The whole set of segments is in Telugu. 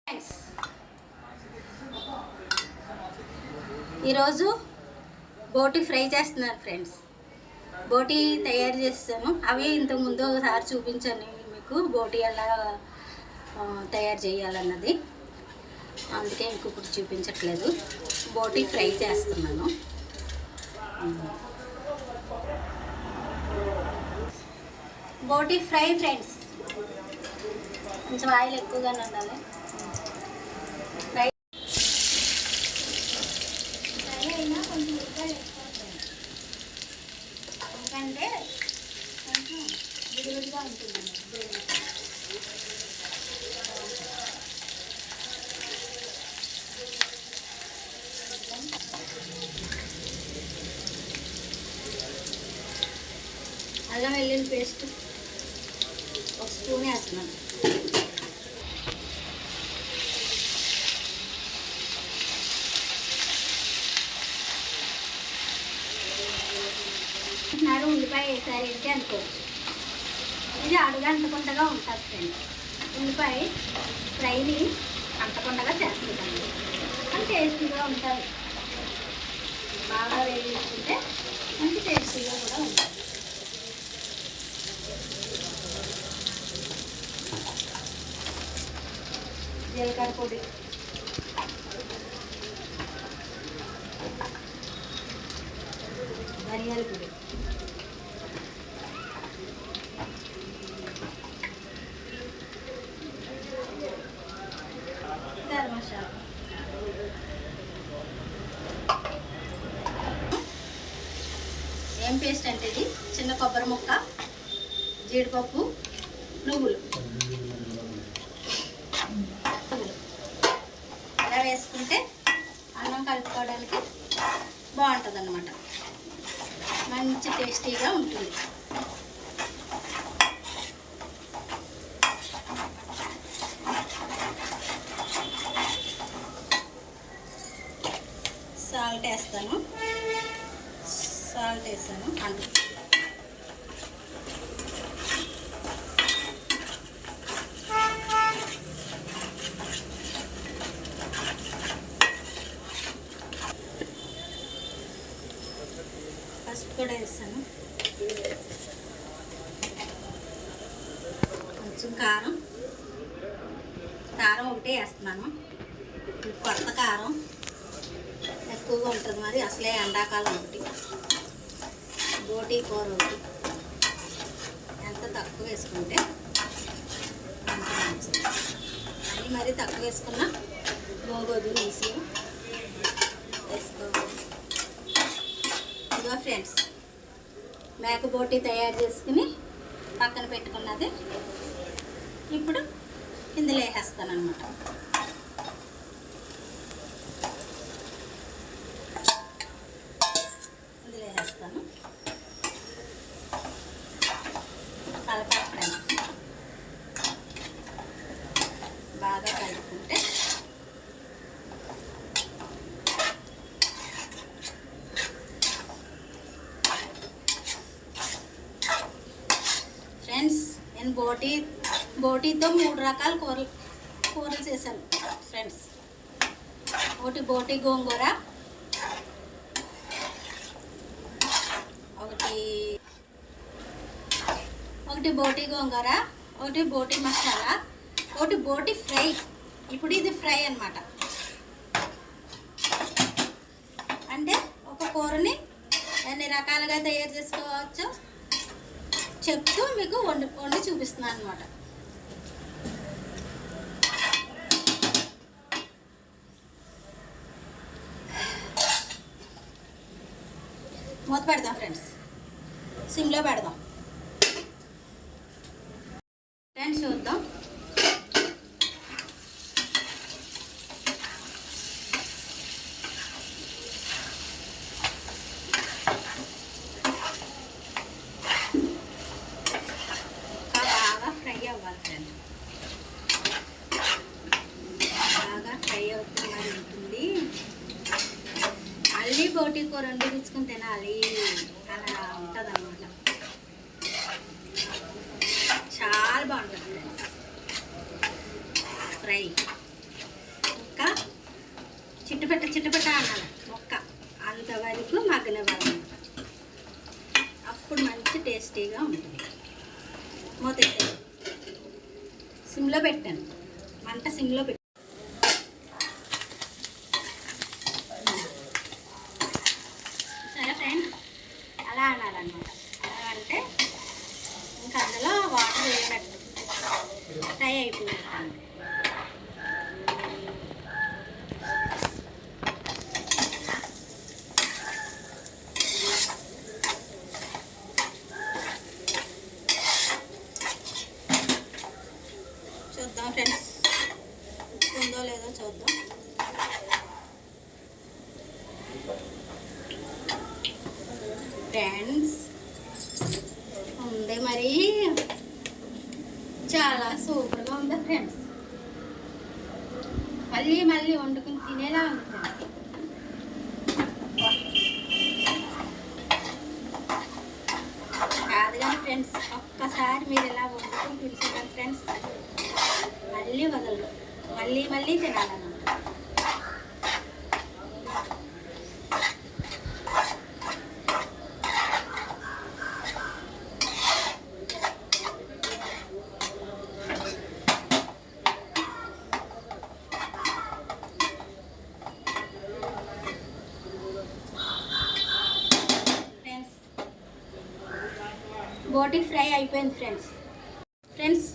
ఫ్రెండ్స్, ఈరోజు బోటి ఫ్రై చేస్తున్నాను ఫ్రెండ్స్. బోటి తయారు చేస్తాను. అవి ఇంతకుముందు ఒకసారి చూపించాను మీకు బోటి ఎలా తయారు చేయాలన్నది. అందుకే ఇంకొకటి చూపించట్లేదు. బోటి ఫ్రై చేస్తున్నాను. బోటి ఫ్రై ఫ్రెండ్స్, కొంచెం ఆయిల్ ఎక్కువగానే ఉండాలి. ఫ్రై అయినా కొంచెం ఉల్లిపాయలు ఎక్కువ, ఎందుకంటే కొంచెం విడివిడిగా ఉంటుంది. అల్లం వెల్లుల్లి పేస్ట్ ఒక స్పూన్ వేస్తున్నాను. ఉల్లిపాయ వేసారంటే అనుకోవచ్చు. ఇది అడుగు అంటకుండా ఉంటుంది ఫ్రెండ్స్. ఉల్లిపాయ ఫ్రైని అంటకుండా చేస్తుంటాను, కానీ టేస్టీగా ఉంటుంది. బాగా వేయించుకుంటే మంచి టేస్టీగా కూడా ఉంటుంది. జీలకర్ర పొడి, ధనియాల పొడి, గరం మసాలా, ఏం పేస్ట్ అంటే ఇది చిన్న కొబ్బరి ముక్క, జీడిపప్పు, నువ్వులు ఇలా వేసుకుంటే అన్నం కలుపుకోవడానికి బాగుంటుంది అన్నమాట. మంచి టేస్టీగా ఉంటుంది. సాల్ట్ వేస్తాను. సాల్ట్ వేసాను అంటు పసుపు కూడా వేస్తాను. కొంచెం కారం ఒకటే వేస్తున్నాను. కొత్త కారం ఎక్కువగా ఉంటుంది. మరి అసలే ఎండాకాలం ఒకటి, బోటి కూర ఒకటి, ఎంత తక్కువ వేసుకుంటే అంత మంచిది. అన్నీ మరీ తక్కువ వేసుకున్నా బాగోదు. వేసి వేసుకోవాలి. ఇదిగో ఫ్రెండ్స్, మేక బోటి తయారు చేసుకుని పక్కన పెట్టుకున్నది ఇప్పుడు ఇందులో వేసేస్తాను అన్నమాట. ఇందులో వేసేస్తాను. కలపాలి ఫ్రెండ్స్, బాగా కలుపుకుంటే ఫ్రెండ్స్, నేను బోటీతో 3 రకాల కూరలు చేశాను ఫ్రెండ్స్. ఒకటి బోటి గోంగూర, ఒకటి బోటి గోంగూర, ఒకటి బోటి మసాలా, ఒకటి బోటి ఫ్రై. ఇప్పుడు ఇది ఫ్రై అన్నమాట. అంటే ఒక కూరని ఎన్ని రకాలుగా తయారు చేసుకోవచ్చో చెప్తూ మీకు వండి చూపిస్తున్నాను అన్నమాట. మూత పెడదాం ఫ్రెండ్స్, సిమ్లో పెడదాం ఫ్రెండ్స్. చూద్దాం. బాగా ఫ్రై అవ్వాలి ఫ్రెండ్స్. బాగా ఫ్రై అవుతుంది ఉంటుంది. మళ్ళీ బోటి కూర వండి తెచ్చుకుని తినాలి అలా ఉంటుంది అన్నమాట. చాలా బాగుంటుంది ఫ్రెండ్స్. ఫ్రై చిట్టుపెట్ట అనాలి ఒక్క అంతవరకు మగ్గనివ్వాలన్నమాట. అప్పుడు మంచి టేస్టీగా ఉంటుంది. మూత సిమ్లో పెట్టాను, మంట సిమ్లో పెట్టాను. సరే ఫ్రెండ్స్, అలా అనాలన్నమాట. అలా అంటే ఇంకా అందులో వాటర్ వేయనట్టు ఫ్రై అయిపోయింది. చూద్దాం ఫ్రెండ్స్, ఉందో లేదో చూద్దాం. ఫ్రెండ్స్ ఉంది, మరి చాలా సూపర్గా ఉంది ఫ్రెండ్స్. మళ్ళీ మళ్ళీ వండుకుని తినేలా ఉంది ఫ్రెండ్స్. కాదు కానీ ఫ్రెండ్స్, ఒక్కసారి మీరు ఇలా వండుకుని పిలిచారు ఫ్రెండ్స్, మళ్ళీ వదలరు, మళ్ళీ మళ్ళీ తినాలన్నమాట. బోటి ఫ్రై అయిపోయింది ఫ్రెండ్స్.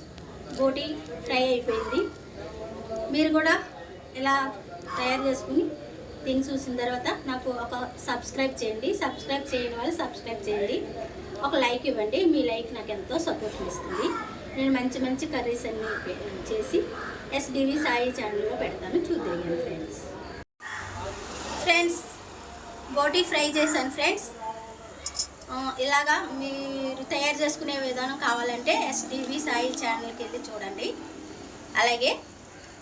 బోటి ఫ్రై అయిపోయింది. మీరు కూడా ఇలా తయారు చేసుకుని తిని చూసిన తర్వాత నాకు ఒక సబ్స్క్రైబ్ చేయండి. సబ్స్క్రైబ్ చేయని వాళ్ళు సబ్స్క్రైబ్ చేయండి. ఒక లైక్ ఇవ్వండి. మీ లైక్ నాకు ఎంతో సపోర్ట్ ఇస్తుంది. నేను మంచి మంచి కర్రీస్ అన్నీ చేసి ఎస్డివి సాయి ఛానల్లో పెడతాను, చూద్దాం ఫ్రెండ్స్. బోటి ఫ్రై చేశాను ఫ్రెండ్స్. ఇలాగా మీరు తయారు చేసుకునే విధానం కావాలంటే ఎస్డివి సాయి ఛానల్కి వెళ్ళి చూడండి. అలాగే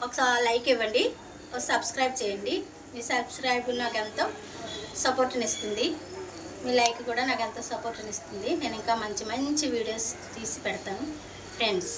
ఒకసారి లైక్ ఇవ్వండి, ఒక సబ్స్క్రైబ్ చేయండి. మీ సబ్స్క్రైబ్ నాకు ఎంతో సపోర్ట్ని ఇస్తుంది. మీ లైక్ కూడా నాకు ఎంతో సపోర్ట్ని ఇస్తుంది. నేను ఇంకా మంచి మంచి వీడియోస్ తీసి పెడతాను ఫ్రెండ్స్.